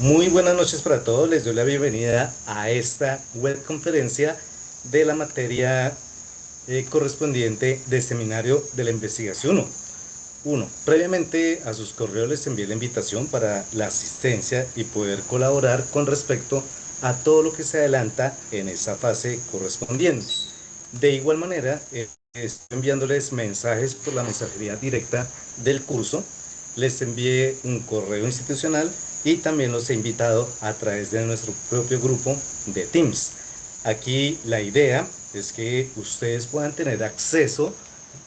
Muy buenas noches para todos, les doy la bienvenida a esta web conferencia de la materia correspondiente del seminario de la investigación 1. Previamente a sus correos les envié la invitación para la asistencia y poder colaborar con respecto a todo lo que se adelanta en esa fase correspondiente. De igual manera, estoy enviándoles mensajes por la mensajería directa del curso. Les envié un correo institucional y también los he invitado a través de nuestro propio grupo de Teams. Aquí la idea es que ustedes puedan tener acceso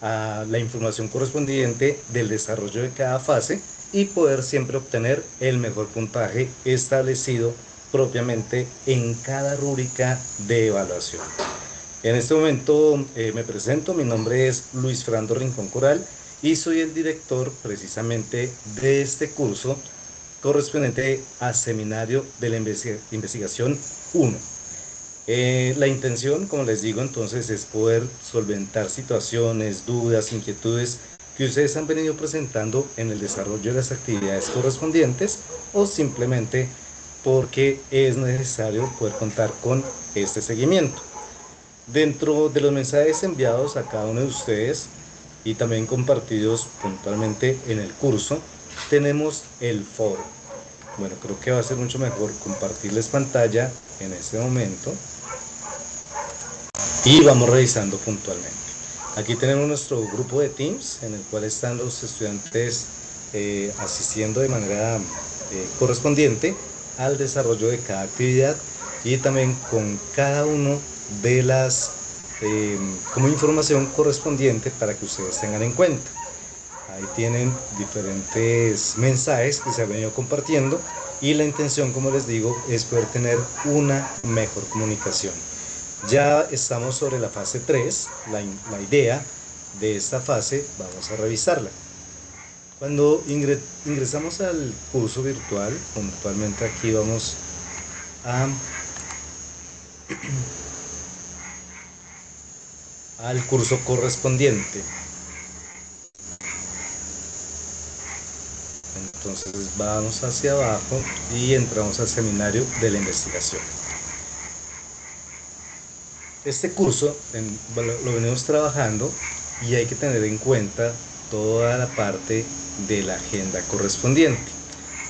a la información correspondiente del desarrollo de cada fase y poder siempre obtener el mejor puntaje establecido propiamente en cada rúbrica de evaluación. En este momento me presento, mi nombre es Luis Fernando Rincón Coral y soy el director precisamente de este curso correspondiente al seminario de la investigación 1. La intención, como les digo, entonces es poder solventar situaciones, dudas, inquietudes que ustedes han venido presentando en el desarrollo de las actividades correspondientes o simplemente porque es necesario poder contar con este seguimiento. Dentro de los mensajes enviados a cada uno de ustedes y también compartidos puntualmente en el curso, tenemos el foro. Bueno, creo que va a ser mucho mejor compartirles pantalla en este momento y vamos revisando puntualmente. Aquí tenemos nuestro grupo de Teams en el cual están los estudiantes asistiendo de manera correspondiente al desarrollo de cada actividad y también con cada uno de las como información correspondiente para que ustedes tengan en cuenta. Ahí tienen diferentes mensajes que se han venido compartiendo y la intención, como les digo, es poder tener una mejor comunicación. Ya estamos sobre la fase 3, la idea de esta fase, vamos a revisarla. Cuando ingresamos al curso virtual, puntualmente aquí vamos al curso correspondiente. Entonces vamos hacia abajo y entramos al seminario de la investigación. Este curso lo venimos trabajando y hay que tener en cuenta toda la parte de la agenda correspondiente.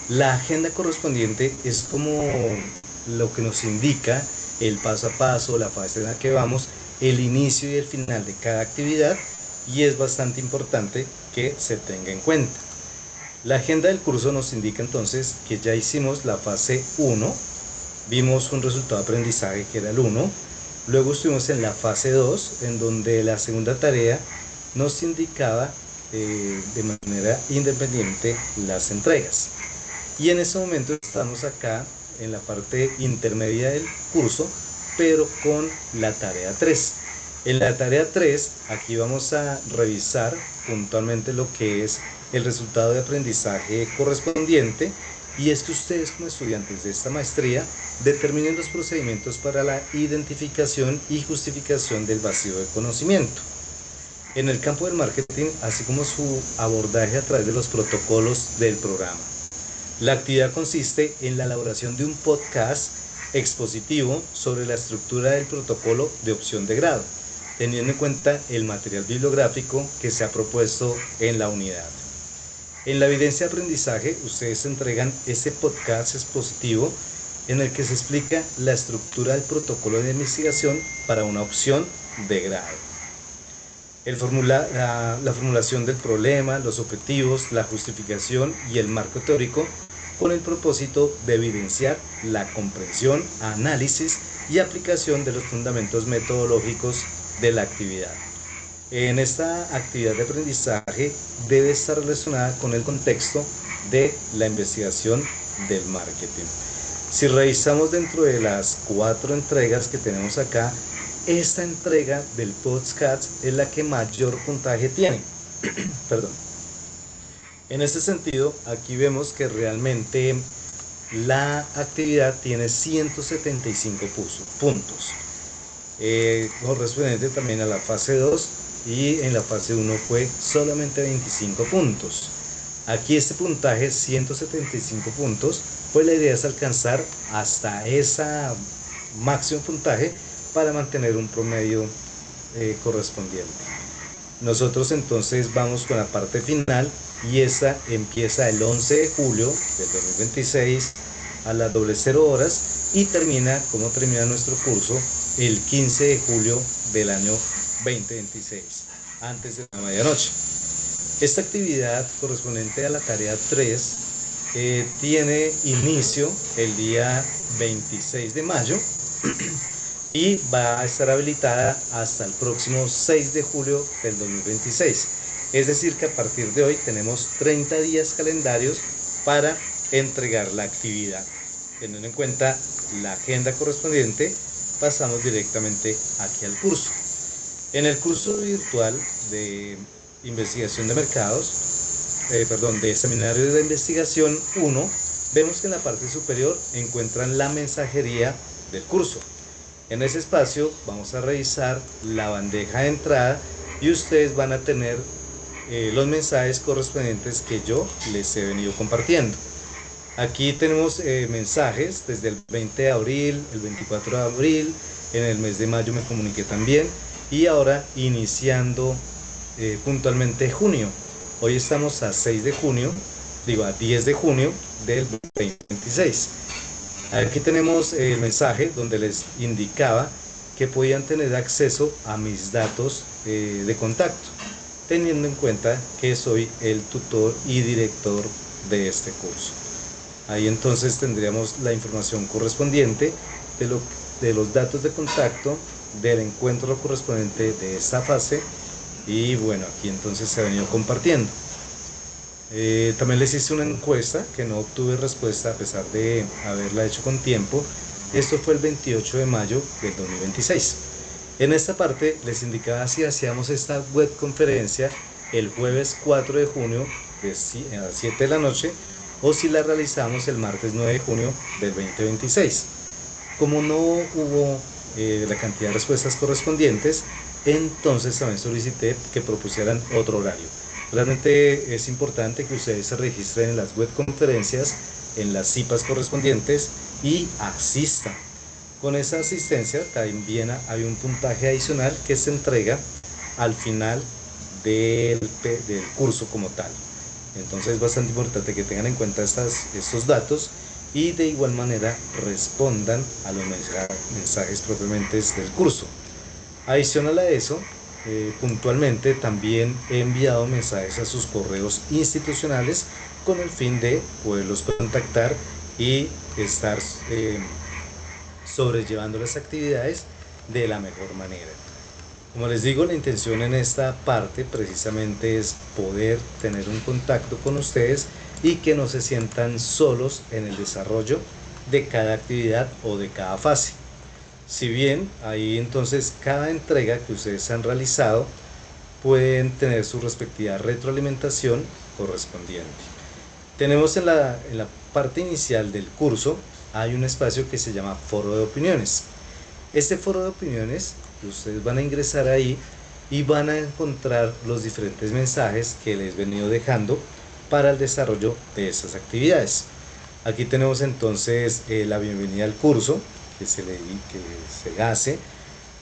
La agenda correspondiente es como lo que nos indica el paso a paso, la fase en la que vamos, el inicio y el final de cada actividad y es bastante importante que se tenga en cuenta. La agenda del curso nos indica entonces que ya hicimos la fase 1, vimos un resultado de aprendizaje que era el 1, luego estuvimos en la fase 2, en donde la segunda tarea nos indicaba de manera independiente las entregas. Y en este momento estamos acá en la parte intermedia del curso, pero con la tarea 3. En la tarea 3, aquí vamos a revisar puntualmente lo que es el resultado de aprendizaje correspondiente y es que ustedes como estudiantes de esta maestría determinen los procedimientos para la identificación y justificación del vacío de conocimiento. En el campo del marketing, así como su abordaje a través de los protocolos del programa. La actividad consiste en la elaboración de un podcast expositivo sobre la estructura del protocolo de opción de grado, teniendo en cuenta el material bibliográfico que se ha propuesto en la unidad. En la evidencia de aprendizaje, ustedes entregan ese podcast expositivo en el que se explica la estructura del protocolo de investigación para una opción de grado. La formulación del problema, los objetivos, la justificación y el marco teórico con el propósito de evidenciar la comprensión, análisis y aplicación de los fundamentos metodológicos de la actividad. En esta actividad de aprendizaje debe estar relacionada con el contexto de la investigación del marketing. Si revisamos dentro de las 4 entregas que tenemos acá, esta entrega del podcast es la que mayor puntaje tiene. Perdón. En este sentido, aquí vemos que realmente la actividad tiene 175 puntos. Correspondiente también a la fase 2 y en la fase 1 fue solamente 25 puntos. Aquí este puntaje, 175 puntos, pues la idea es alcanzar hasta esa máximo puntaje para mantener un promedio correspondiente. Nosotros entonces vamos con la parte final y esa empieza el 11 de julio del 2026 a las 00 horas y termina, como termina nuestro curso, el 15 de julio del año 2026, antes de la medianoche. Esta actividad correspondiente a la tarea 3 tiene inicio el día 26 de mayo y va a estar habilitada hasta el próximo 6 de julio del 2026. Es decir, que a partir de hoy tenemos 30 días calendarios para entregar la actividad. Teniendo en cuenta la agenda correspondiente, pasamos directamente aquí al curso. En el curso virtual de investigación de mercados, de seminario de investigación 1, vemos que en la parte superior encuentran la mensajería del curso. En ese espacio vamos a revisar la bandeja de entrada y ustedes van a tener los mensajes correspondientes que yo les he venido compartiendo. Aquí tenemos mensajes desde el 20 de abril, el 24 de abril, en el mes de mayo me comuniqué también y ahora iniciando puntualmente junio. Hoy estamos a 6 de junio, a 10 de junio del 2026. Aquí tenemos el mensaje donde les indicaba que podían tener acceso a mis datos de contacto, teniendo en cuenta que soy el tutor y director de este curso. Ahí entonces tendríamos la información correspondiente de los datos de contacto del encuentro correspondiente de esta fase y bueno, aquí entonces se ha venido compartiendo. También les hice una encuesta que no obtuve respuesta a pesar de haberla hecho con tiempo. Esto fue el 28 de mayo del 2026. En esta parte les indicaba si hacíamos esta web conferencia el jueves 4 de junio a las 7 de la noche o si la realizamos el martes 9 de junio del 2026. Como no hubo la cantidad de respuestas correspondientes, entonces también solicité que propusieran otro horario. Realmente es importante que ustedes se registren en las web conferencias, en las CIPAs correspondientes y asistan. Con esa asistencia también hay un puntaje adicional que se entrega al final del curso como tal. Entonces es bastante importante que tengan en cuenta estos datos y de igual manera respondan a los mensajes propiamente del curso. Adicional a eso, puntualmente también he enviado mensajes a sus correos institucionales con el fin de poderlos contactar y estar sobrellevando las actividades de la mejor manera. Como les digo, la intención en esta parte precisamente es poder tener un contacto con ustedes y que no se sientan solos en el desarrollo de cada actividad o de cada fase. Si bien ahí entonces cada entrega que ustedes han realizado pueden tener su respectiva retroalimentación correspondiente. Tenemos en la parte inicial del curso hay un espacio que se llama Foro de Opiniones. Este Foro de Opiniones, ustedes van a ingresar ahí y van a encontrar los diferentes mensajes que les he venido dejando para el desarrollo de esas actividades. Aquí tenemos entonces la bienvenida al curso que se hace,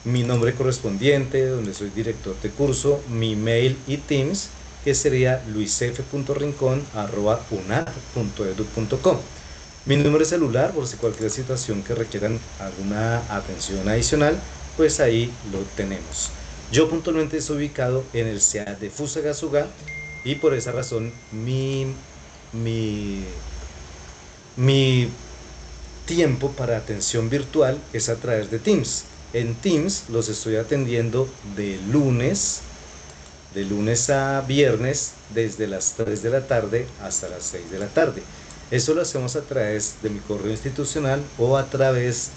mi nombre correspondiente, donde soy director de curso, mi mail y Teams, que sería luisf.rincon@unad.edu.com. Mi número de celular, por si cualquier situación que requieran alguna atención adicional, pues ahí lo tenemos. Yo puntualmente estoy ubicado en el CEA de Fusagasugá y por esa razón mi tiempo para atención virtual es a través de Teams. En Teams los estoy atendiendo de lunes a viernes desde las 3 de la tarde hasta las 6 de la tarde. Eso lo hacemos a través de mi correo institucional o a través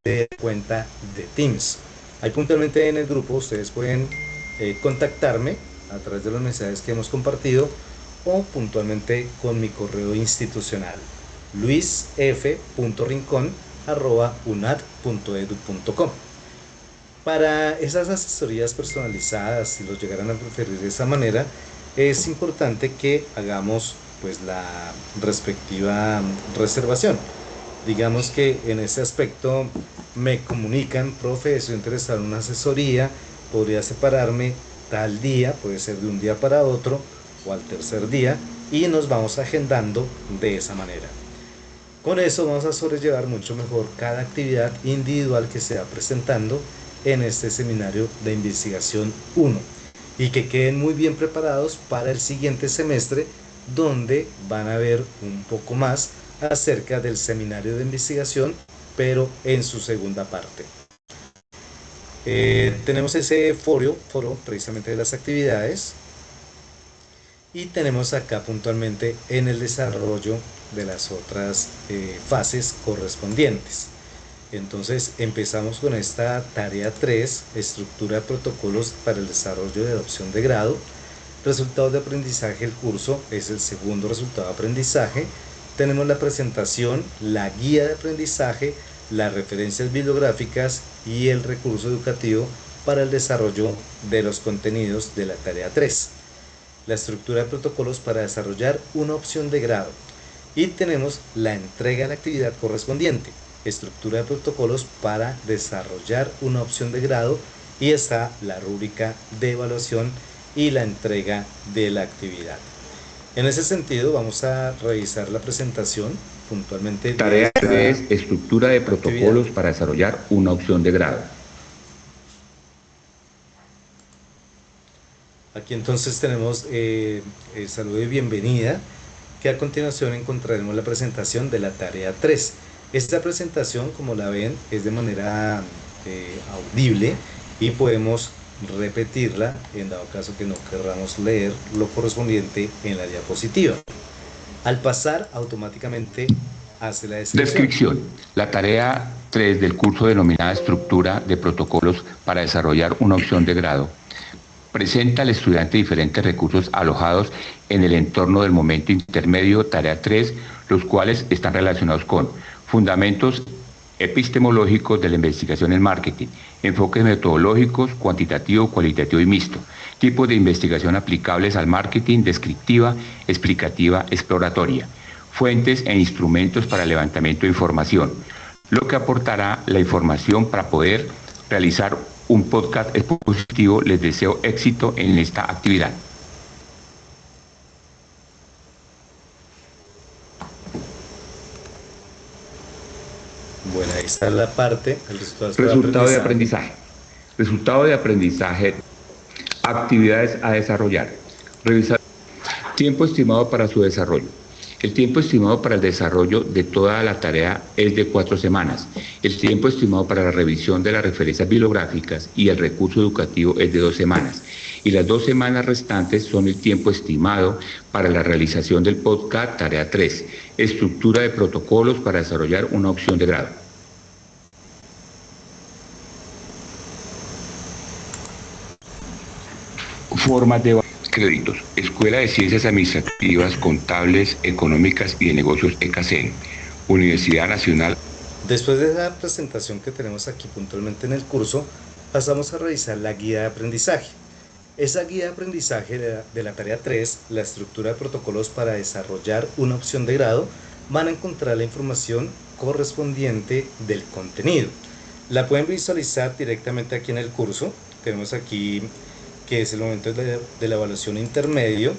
de cuenta de Teams. Ahí puntualmente en el grupo ustedes pueden contactarme a través de los mensajes que hemos compartido o puntualmente con mi correo institucional luisf.rincon@unad.edu.com. Para esas asesorías personalizadas, si los llegaran a preferir de esa manera, es importante que hagamos pues la respectiva reservación. Digamos que en ese aspecto me comunican, profe, estoy interesado en una asesoría, podría separarme tal día, puede ser de un día para otro o al tercer día, y nos vamos agendando de esa manera. Con eso vamos a sobrellevar mucho mejor cada actividad individual que se va presentando en este seminario de investigación 1 y que queden muy bien preparados para el siguiente semestre, donde van a ver un poco más acerca del seminario de investigación, pero en su segunda parte. Tenemos ese foro precisamente de las actividades, y tenemos acá puntualmente en el desarrollo de las otras fases correspondientes. Entonces empezamos con esta tarea 3, estructura de protocolos para el desarrollo de adopción de grado. Resultados de aprendizaje, el curso es el segundo resultado de aprendizaje. Tenemos la presentación, la guía de aprendizaje, las referencias bibliográficas y el recurso educativo para el desarrollo de los contenidos de la tarea 3. La estructura de protocolos para desarrollar una opción de grado, y tenemos la entrega de la actividad correspondiente, estructura de protocolos para desarrollar una opción de grado, y está la rúbrica de evaluación y la entrega de la actividad. En ese sentido vamos a revisar la presentación puntualmente. Tarea 3, estructura de protocolos para desarrollar una opción de grado. Aquí entonces tenemos saludo y bienvenida, que a continuación encontraremos la presentación de la tarea 3. Esta presentación, como la ven, es de manera audible, y podemos repetirla en dado caso que no querramos leer lo correspondiente en la diapositiva. Al pasar, automáticamente hace la descripción. La tarea 3 del curso denominada estructura de protocolos para desarrollar una opción de grado presenta al estudiante diferentes recursos alojados en el entorno del momento intermedio, tarea 3, los cuales están relacionados con fundamentos epistemológicos de la investigación en marketing, enfoques metodológicos, cuantitativo, cualitativo y mixto, tipos de investigación aplicables al marketing, descriptiva, explicativa, exploratoria, fuentes e instrumentos para levantamiento de información, lo que aportará la información para poder realizar un podcast expositivo. Les deseo éxito en esta actividad. Bueno, ahí está la parte, el resultado de aprendizaje. Resultado de aprendizaje, actividades a desarrollar. Revisar tiempo estimado para su desarrollo. El tiempo estimado para el desarrollo de toda la tarea es de 4 semanas. El tiempo estimado para la revisión de las referencias bibliográficas y el recurso educativo es de 2 semanas. Y las 2 semanas restantes son el tiempo estimado para la realización del podcast tarea 3, estructura de protocolos para desarrollar una opción de grado. Formas de créditos. Escuela de Ciencias Administrativas, Contables, Económicas y de Negocios ECACEN. Universidad Nacional. Después de la presentación que tenemos aquí puntualmente en el curso, pasamos a revisar la guía de aprendizaje. Esa guía de aprendizaje de la tarea 3, la estructura de protocolos para desarrollar una opción de grado, van a encontrar la información correspondiente del contenido. La pueden visualizar directamente aquí en el curso. Tenemos aquí que es el momento de la evaluación intermedio,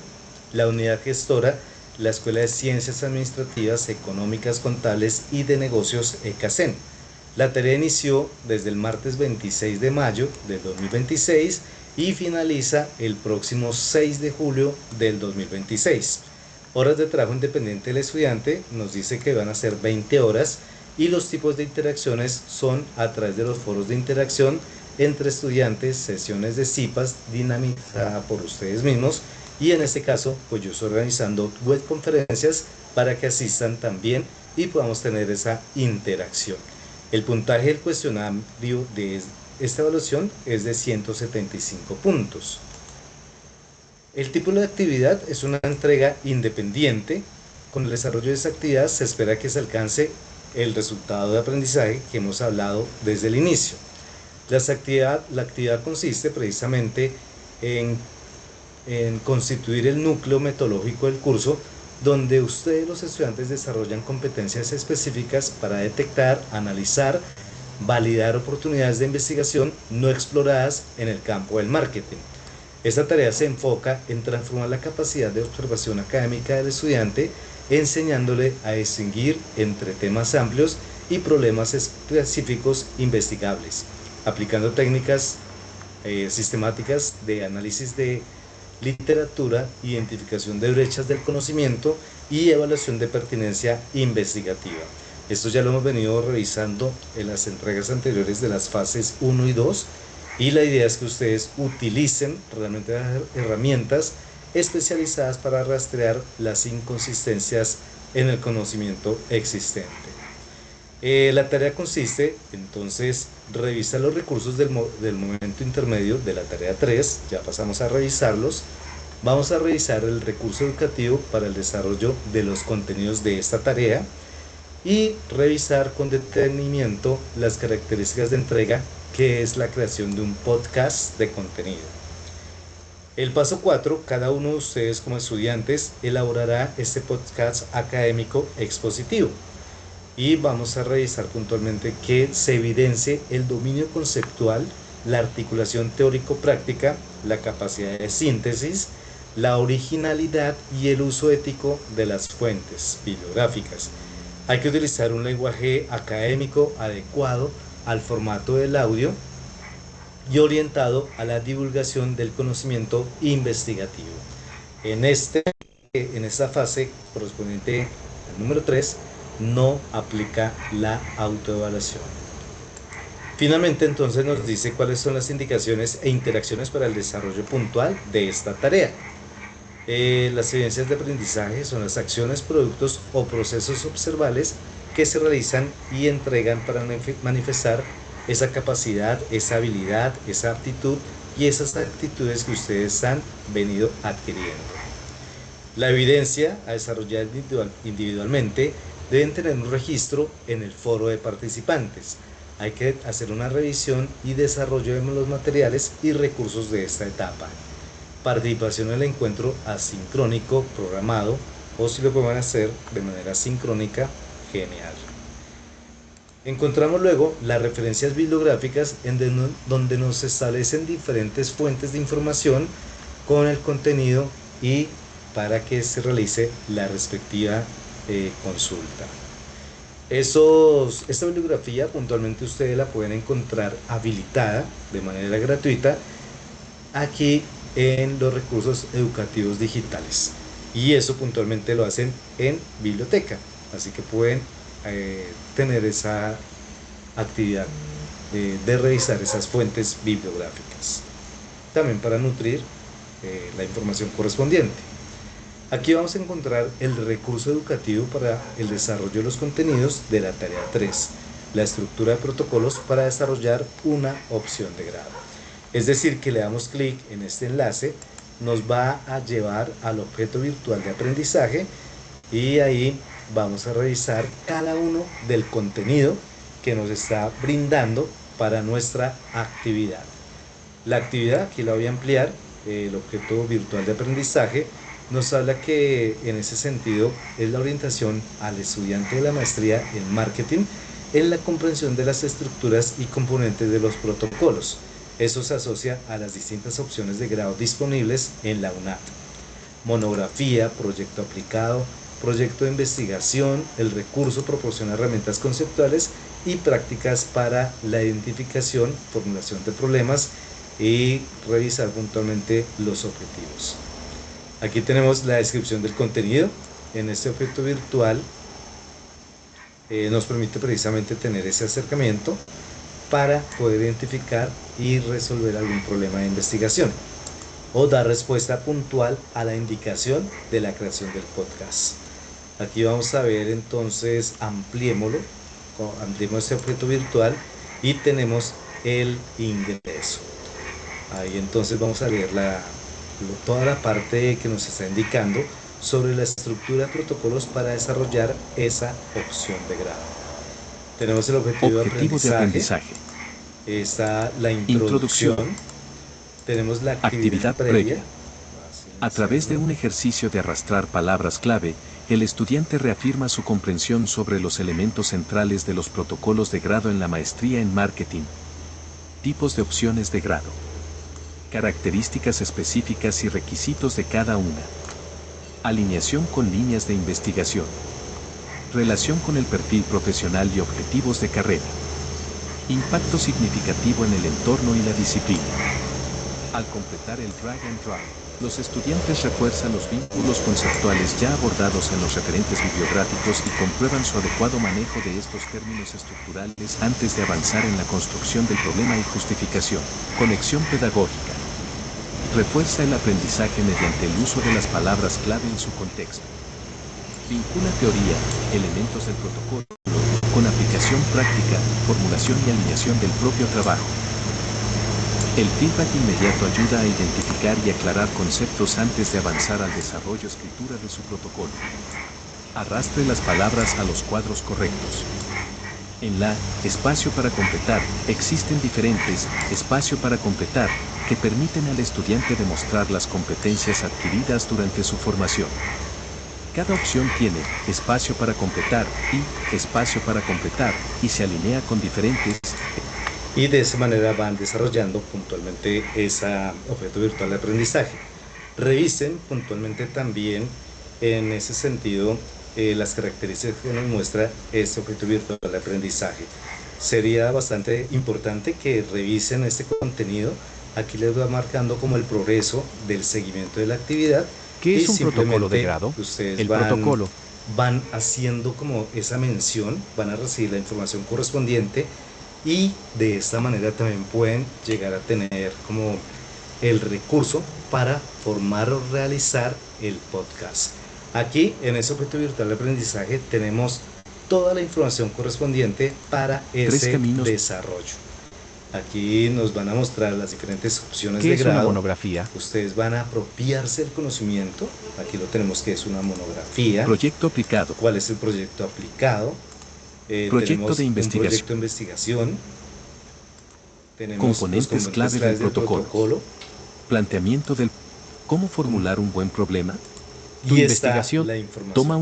la unidad gestora, la Escuela de Ciencias Administrativas, Económicas, Contables y de Negocios ECACEN. La tarea inició desde el martes 26 de mayo del 2026 y finaliza el próximo 6 de julio del 2026. Horas de trabajo independiente del estudiante nos dice que van a ser 20 horas, y los tipos de interacciones son a través de los foros de interacción entre estudiantes, sesiones de CIPAS dinamizadas por ustedes mismos, y en este caso pues yo estoy organizando web conferencias para que asistan también y podamos tener esa interacción. El puntaje del cuestionario de esta evaluación es de 175 puntos. El tipo de actividad es una entrega independiente. Con el desarrollo de esa actividad se espera que se alcance el resultado de aprendizaje que hemos hablado desde el inicio. La actividad consiste precisamente en constituir el núcleo metodológico del curso donde ustedes los estudiantes desarrollan competencias específicas para detectar, analizar, validar oportunidades de investigación no exploradas en el campo del marketing. Esta tarea se enfoca en transformar la capacidad de observación académica del estudiante, enseñándole a distinguir entre temas amplios y problemas específicos investigables, aplicando técnicas sistemáticas de análisis de literatura, identificación de brechas del conocimiento y evaluación de pertinencia investigativa. Esto ya lo hemos venido revisando en las entregas anteriores de las fases 1 y 2, y la idea es que ustedes utilicen realmente las herramientas especializadas para rastrear las inconsistencias en el conocimiento existente. La tarea consiste entonces revisar los recursos del momento intermedio de la tarea 3, ya pasamos a revisarlos. Vamos a revisar el recurso educativo para el desarrollo de los contenidos de esta tarea y revisar con detenimiento las características de entrega, que es la creación de un podcast de contenido. El paso 4, cada uno de ustedes como estudiantes elaborará este podcast académico expositivo y vamos a revisar puntualmente que se evidencie el dominio conceptual, la articulación teórico-práctica, la capacidad de síntesis, la originalidad y el uso ético de las fuentes bibliográficas. Hay que utilizar un lenguaje académico adecuado al formato del audio y orientado a la divulgación del conocimiento investigativo. En esta fase correspondiente al número 3 no aplica la autoevaluación. Finalmente, entonces nos dice cuáles son las indicaciones e interacciones para el desarrollo puntual de esta tarea. Las evidencias de aprendizaje son las acciones, productos o procesos observables que se realizan y entregan para manifestar esa capacidad, esa habilidad, esa aptitud y esas actitudes que ustedes han venido adquiriendo. La evidencia a desarrollar individualmente deben tener un registro en el foro de participantes. Hay que hacer una revisión y desarrollo de los materiales y recursos de esta etapa. Participación en el encuentro asincrónico programado, o si lo pueden hacer de manera sincrónica, genial. Encontramos luego las referencias bibliográficas en donde nos establecen diferentes fuentes de información con el contenido y para que se realice la respectiva consulta. Esta bibliografía puntualmente ustedes la pueden encontrar habilitada de manera gratuita aquí en los recursos educativos digitales, y eso puntualmente lo hacen en biblioteca, así que pueden tener esa actividad de revisar esas fuentes bibliográficas también para nutrir la información correspondiente. Aquí vamos a encontrar el recurso educativo para el desarrollo de los contenidos de la tarea 3, la estructura de protocolos para desarrollar una opción de grado. Es decir, que le damos clic en este enlace, nos va a llevar al objeto virtual de aprendizaje y ahí vamos a revisar cada uno del contenido que nos está brindando para nuestra actividad. La actividad, aquí la voy a ampliar, el objeto virtual de aprendizaje, nos habla que en ese sentido es la orientación al estudiante de la maestría en marketing en la comprensión de las estructuras y componentes de los protocolos. Eso se asocia a las distintas opciones de grado disponibles en la UNAD. Monografía, proyecto aplicado, proyecto de investigación. El recurso proporciona herramientas conceptuales y prácticas para la identificación, formulación de problemas y revisar puntualmente los objetivos. Aquí tenemos la descripción del contenido. En este objeto virtual nos permite precisamente tener ese acercamiento para poder identificar y resolver algún problema de investigación o dar respuesta puntual a la indicación de la creación del podcast. Aquí vamos a ver entonces, ampliemos este objeto virtual y tenemos el ingreso. Ahí entonces vamos a leer toda la parte que nos está indicando sobre la estructura de protocolos para desarrollar esa opción de grado. Tenemos el objetivo de aprendizaje. Está la introducción. Tenemos la actividad previa. A través de un ejercicio de arrastrar palabras clave, el estudiante reafirma su comprensión sobre los elementos centrales de los protocolos de grado en la maestría en marketing. Tipos de opciones de grado. Características específicas y requisitos de cada una. Alineación con líneas de investigación. Relación con el perfil profesional y objetivos de carrera. Impacto significativo en el entorno y la disciplina. Al completar el drag and drop, los estudiantes refuerzan los vínculos conceptuales ya abordados en los referentes bibliográficos y comprueban su adecuado manejo de estos términos estructurales antes de avanzar en la construcción del problema y justificación. Conexión pedagógica. Refuerza el aprendizaje mediante el uso de las palabras clave en su contexto. Vincula teoría, elementos del protocolo, con aplicación práctica, formulación y alineación del propio trabajo. El feedback inmediato ayuda a identificar y aclarar conceptos antes de avanzar al desarrollo escritura de su protocolo. Arrastre las palabras a los cuadros correctos. En la espacio para completar, existen diferentes espacio para completar que permiten al estudiante demostrar las competencias adquiridas durante su formación. Cada opción tiene espacio para completar y espacio para completar y se alinea con diferentes. Y de esa manera van desarrollando puntualmente ese objeto virtual de aprendizaje. Revisen puntualmente también en ese sentido las características que nos muestra este objeto virtual de aprendizaje. Sería bastante importante que revisen este contenido. Aquí les va marcando como el progreso del seguimiento de la actividad. ¿Qué es un protocolo de grado? Ustedes van haciendo como esa mención, van a recibir la información correspondiente y de esta manera también pueden llegar a tener como el recurso para formar o realizar el podcast. Aquí en ese objeto virtual de aprendizaje tenemos toda la información correspondiente para ese desarrollo. Aquí nos van a mostrar las diferentes opciones de grado. ¿Qué es una monografía? Ustedes van a apropiarse del conocimiento. Aquí lo tenemos que es una monografía. Proyecto aplicado. ¿Cuál es el proyecto aplicado? Proyecto de investigación. Un proyecto de investigación. Tenemos componentes clave del protocolo. Planteamiento del cómo formular un buen problema. Tu investigación toma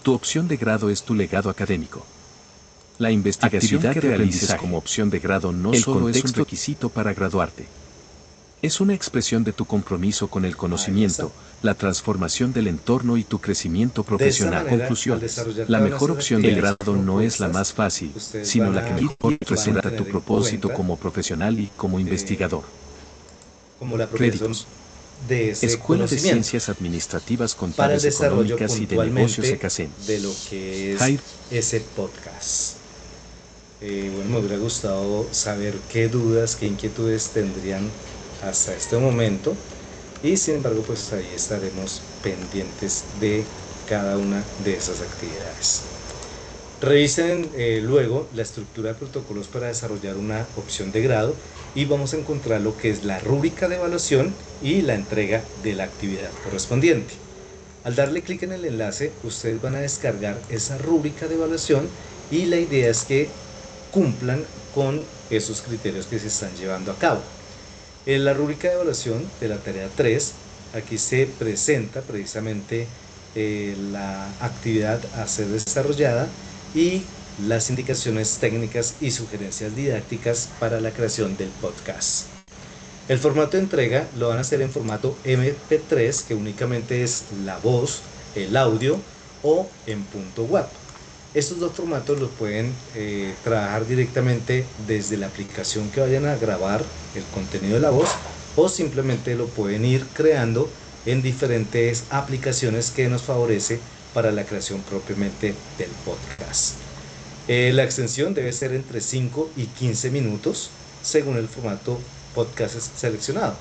tu opción de grado es tu legado académico. La investigación que realices como opción de grado no solo es un requisito para graduarte. Es una expresión de tu compromiso con el conocimiento, la transformación del entorno y tu crecimiento profesional. Conclusión. La mejor opción de grado no es la más fácil, sino la que mejor representa tu propósito como profesional y como investigador. Créditos. Escuela de Ciencias Administrativas, Contables, Económicas y de Negocios ECACEN. De lo que es ese podcast. Bueno, me hubiera gustado saber qué dudas, qué inquietudes tendrían hasta este momento y sin embargo pues ahí estaremos pendientes de cada una de esas actividades. Revisen luego la estructura de protocolos para desarrollar una opción de grado y vamos a encontrar lo que es la rúbrica de evaluación y la entrega de la actividad correspondiente. Al darle clic en el enlace, ustedes van a descargar esa rúbrica de evaluación y la idea es que cumplan con esos criterios que se están llevando a cabo. En la rúbrica de evaluación de la tarea 3, aquí se presenta precisamente la actividad a ser desarrollada y las indicaciones técnicas y sugerencias didácticas para la creación del podcast. El formato de entrega lo van a hacer en formato MP3, que únicamente es la voz, el audio o en .wav. Estos dos formatos los pueden trabajar directamente desde la aplicación que vayan a grabar el contenido de la voz o simplemente lo pueden ir creando en diferentes aplicaciones que nos favorece para la creación propiamente del podcast. La extensión debe ser entre 5 y 15 minutos según el formato podcast seleccionado.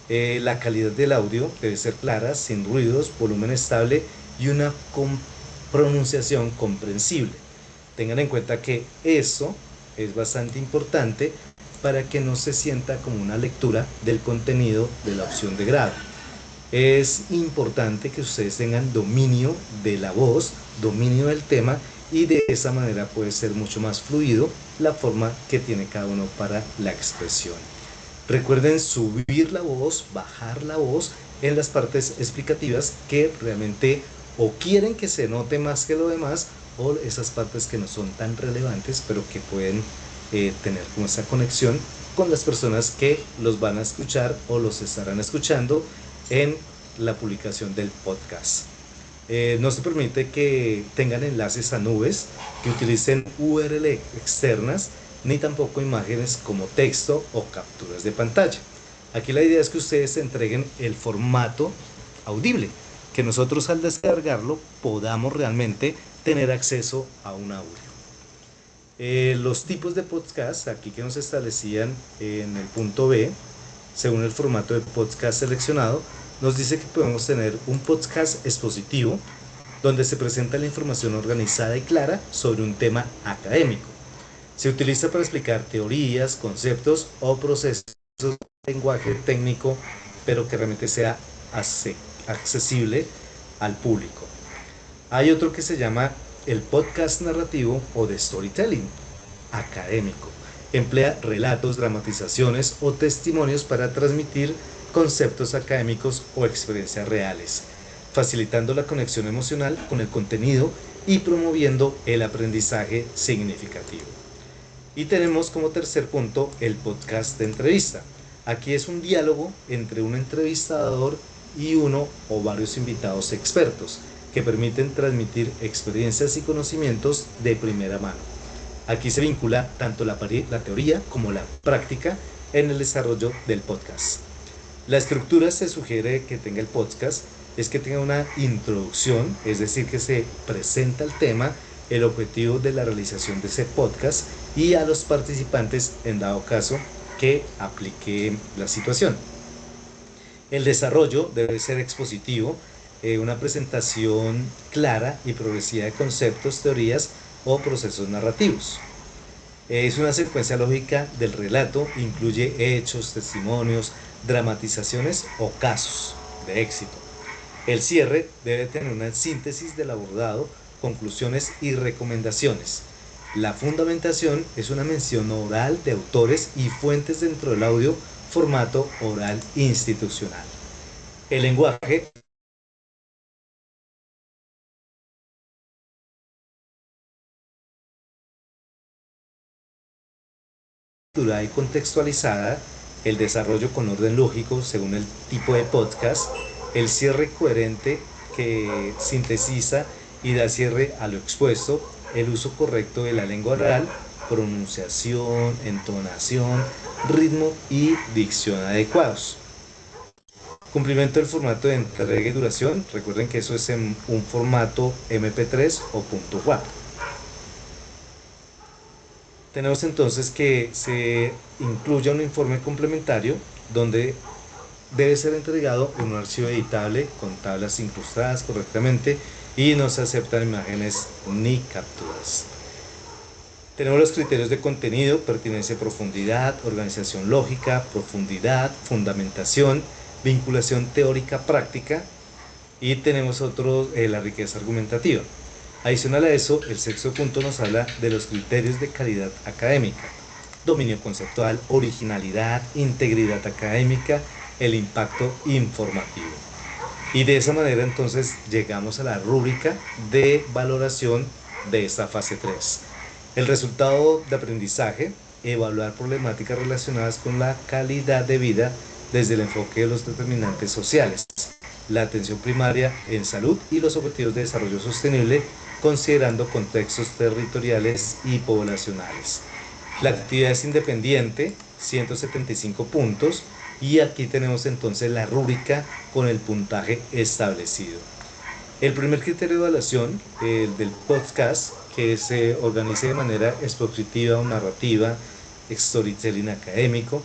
La calidad del audio debe ser clara, sin ruidos, volumen estable y una pronunciación comprensible. Tengan en cuenta que eso es bastante importante para que no se sienta como una lectura del contenido de la opción de grado. Es importante que ustedes tengan dominio de la voz, dominio del tema y de esa manera puede ser mucho más fluido la forma que tiene cada uno para la expresión. Recuerden subir la voz, bajar la voz en las partes explicativas que realmente o quieren que se note más que lo demás, o esas partes que no son tan relevantes pero que pueden tener como esa conexión con las personas que los van a escuchar o los estarán escuchando en la publicación del podcast. No se permite que tengan enlaces a nubes, que utilicen URL externas, ni tampoco imágenes como texto o capturas de pantalla. Aquí la idea es que ustedes entreguen el formato audible, que nosotros al descargarlo podamos realmente tener acceso a un audio. Los tipos de podcast, aquí que nos establecían en el punto B, según el formato de podcast seleccionado, nos dice que podemos tener un podcast expositivo, donde se presenta la información organizada y clara sobre un tema académico. Se utiliza para explicar teorías, conceptos o procesos de lenguaje técnico, pero que realmente sea accesible al público. Hay otro que se llama el podcast narrativo o de storytelling académico. Emplea relatos, dramatizaciones o testimonios para transmitir conceptos académicos o experiencias reales, facilitando la conexión emocional con el contenido y promoviendo el aprendizaje significativo. Y tenemos como tercer punto el podcast de entrevista. Aquí es un diálogo entre un entrevistador y uno o varios invitados expertos que permiten transmitir experiencias y conocimientos de primera mano. Aquí se vincula tanto la teoría como la práctica en el desarrollo del podcast. La estructura se sugiere que tenga el podcast es que tenga una introducción, es decir, que se presenta el tema, el objetivo de la realización de ese podcast y a los participantes en dado caso que aplique la situación. El desarrollo debe ser expositivo, una presentación clara y progresiva de conceptos, teorías o procesos narrativos. Es una secuencia lógica del relato, incluye hechos, testimonios, dramatizaciones o casos de éxito. El cierre debe tener una síntesis del abordado, conclusiones y recomendaciones. La fundamentación es una mención oral de autores y fuentes dentro del audio, formato oral institucional. El lenguaje y contextualizada, el desarrollo con orden lógico según el tipo de podcast, el cierre coherente que sintetiza y da cierre a lo expuesto, el uso correcto de la lengua oral, pronunciación, entonación, ritmo y dicción adecuados. Cumplimiento del formato de entrega y duración, recuerden que eso es en un formato MP3 o .wav. Tenemos entonces que se incluya un informe complementario donde debe ser entregado en un archivo editable con tablas incrustadas correctamente y no se aceptan imágenes ni capturas. Tenemos los criterios de contenido, pertinencia, profundidad, organización lógica, profundidad, fundamentación, vinculación teórica práctica y tenemos la riqueza argumentativa. Adicional a eso, el sexto punto nos habla de los criterios de calidad académica: dominio conceptual, originalidad, integridad académica, el impacto informativo. Y de esa manera entonces llegamos a la rúbrica de valoración de esta fase 3. El resultado de aprendizaje: evaluar problemáticas relacionadas con la calidad de vida desde el enfoque de los determinantes sociales, la atención primaria en salud y los objetivos de desarrollo sostenible, considerando contextos territoriales y poblacionales. La actividad es independiente, 175 puntos, y aquí tenemos entonces la rúbrica con el puntaje establecido. El primer criterio de evaluación, el del podcast, que se organice de manera expositiva o narrativa, storytelling académico,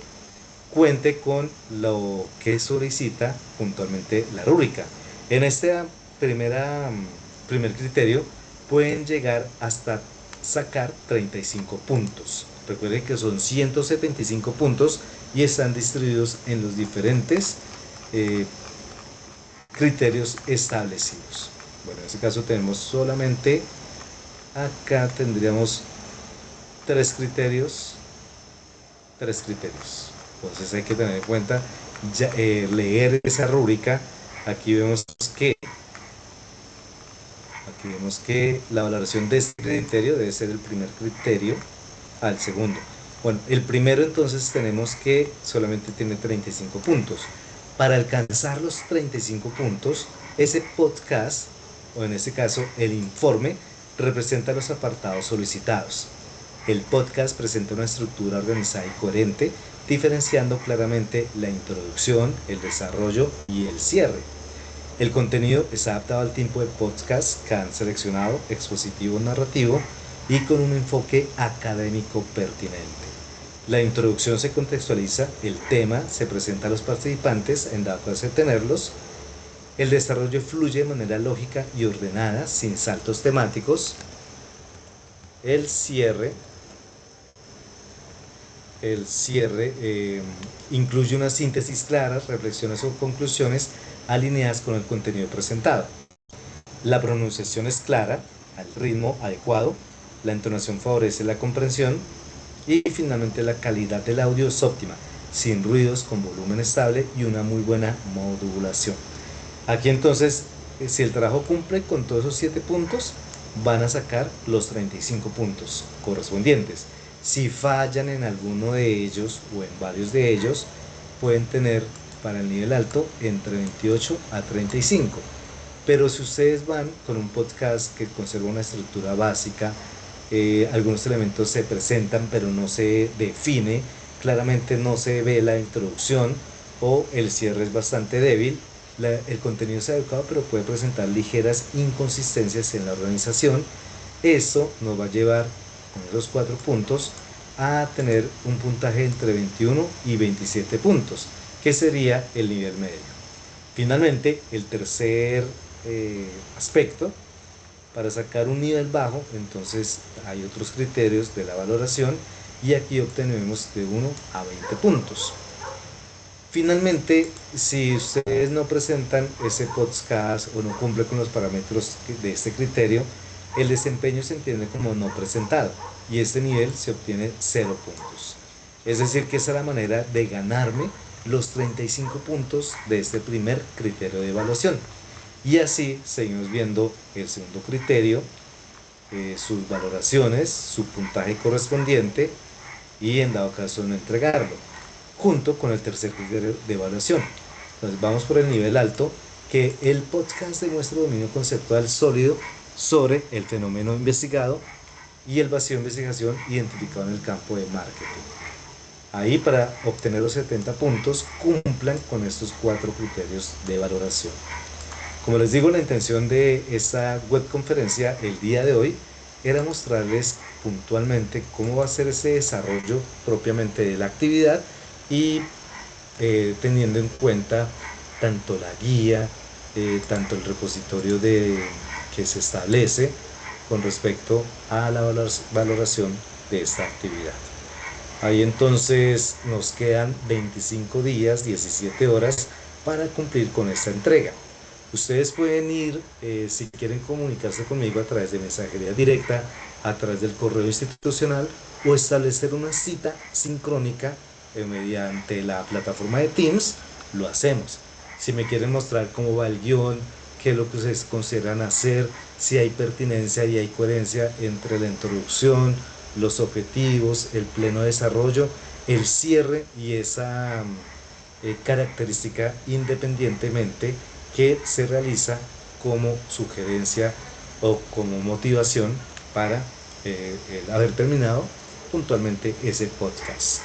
cuente con lo que solicita puntualmente la rúbrica. En este primer criterio pueden llegar hasta sacar 35 puntos. Recuerden que son 175 puntos y están distribuidos en los diferentes criterios establecidos. Bueno, en este caso tenemos solamente, acá tendríamos tres criterios. Entonces hay que tener en cuenta leer esa rúbrica. Aquí vemos que la valoración de este criterio debe ser el primer criterio al segundo. Bueno, el primero entonces tenemos que solamente tiene 35 puntos. Para alcanzar los 35 puntos, ese podcast, o en este caso el informe, representa los apartados solicitados. El podcast presenta una estructura organizada y coherente, diferenciando claramente la introducción, el desarrollo y el cierre. El contenido es adaptado al tipo de podcast que han seleccionado, expositivo, narrativo y con un enfoque académico pertinente. La introducción se contextualiza, el tema se presenta a los participantes en dado caso de tenerlos. El desarrollo fluye de manera lógica y ordenada, sin saltos temáticos. El cierre incluye una síntesis clara, reflexiones o conclusiones alineadas con el contenido presentado. La pronunciación es clara, al ritmo adecuado, la entonación favorece la comprensión y finalmente la calidad del audio es óptima, sin ruidos, con volumen estable y una muy buena modulación. Aquí entonces, si el trabajo cumple con todos esos 7 puntos, van a sacar los 35 puntos correspondientes. Si fallan en alguno de ellos o en varios de ellos, pueden tener para el nivel alto entre 28 a 35. Pero si ustedes van con un podcast que conserva una estructura básica, algunos elementos se presentan pero no se define, claramente no se ve la introducción o el cierre es bastante débil, el contenido es adecuado pero puede presentar ligeras inconsistencias en la organización. Esto nos va a llevar con esos 4 puntos a tener un puntaje entre 21 y 27 puntos, que sería el nivel medio. Finalmente, el tercer aspecto, para sacar un nivel bajo, entonces hay otros criterios de la valoración y aquí obtenemos de 1 a 20 puntos. Finalmente, si ustedes no presentan ese podcast o no cumple con los parámetros de este criterio, el desempeño se entiende como no presentado y este nivel se obtiene 0 puntos. Es decir, que esa es la manera de ganarme los 35 puntos de este primer criterio de evaluación. Y así seguimos viendo el segundo criterio, sus valoraciones, su puntaje correspondiente y en dado caso no entregarlo, junto con el tercer criterio de evaluación. Entonces vamos por el nivel alto, que el podcast demuestra dominio conceptual sólido sobre el fenómeno investigado y el vacío de investigación identificado en el campo de marketing. Ahí, para obtener los 70 puntos, cumplan con estos 4 criterios de valoración. Como les digo, la intención de esta webconferencia el día de hoy era mostrarles puntualmente cómo va a ser ese desarrollo propiamente de la actividad y teniendo en cuenta tanto la guía, tanto el repositorio que se establece con respecto a la valoración de esta actividad. Ahí entonces nos quedan 25 días, 17 horas para cumplir con esta entrega. Ustedes pueden ir, si quieren comunicarse conmigo a través de mensajería directa, a través del correo institucional o establecer una cita sincrónica mediante la plataforma de Teams, lo hacemos. Si me quieren mostrar cómo va el guión, qué es lo que ustedes consideran hacer, si hay pertinencia y hay coherencia entre la introducción, los objetivos, el pleno desarrollo, el cierre y esa característica independientemente que se realiza como sugerencia o como motivación para haber terminado puntualmente ese podcast.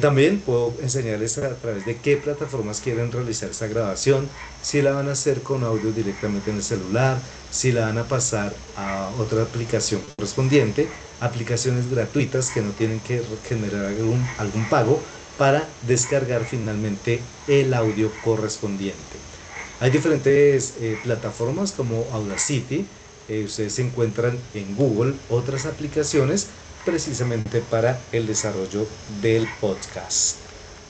También puedo enseñarles a través de qué plataformas quieren realizar esa grabación, si la van a hacer con audio directamente en el celular, si la van a pasar a otra aplicación correspondiente, aplicaciones gratuitas que no tienen que generar algún pago para descargar finalmente el audio correspondiente. Hay diferentes plataformas como Audacity, ustedes encuentran en Google otras aplicaciones precisamente para el desarrollo del podcast.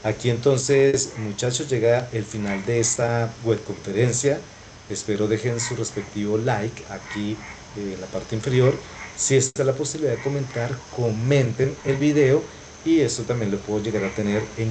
Aquí entonces, muchachos, llega el final de esta webconferencia. Espero dejen su respectivo like aquí en la parte inferior. Si está la posibilidad de comentar, comenten el video y esto también lo puedo llegar a tener en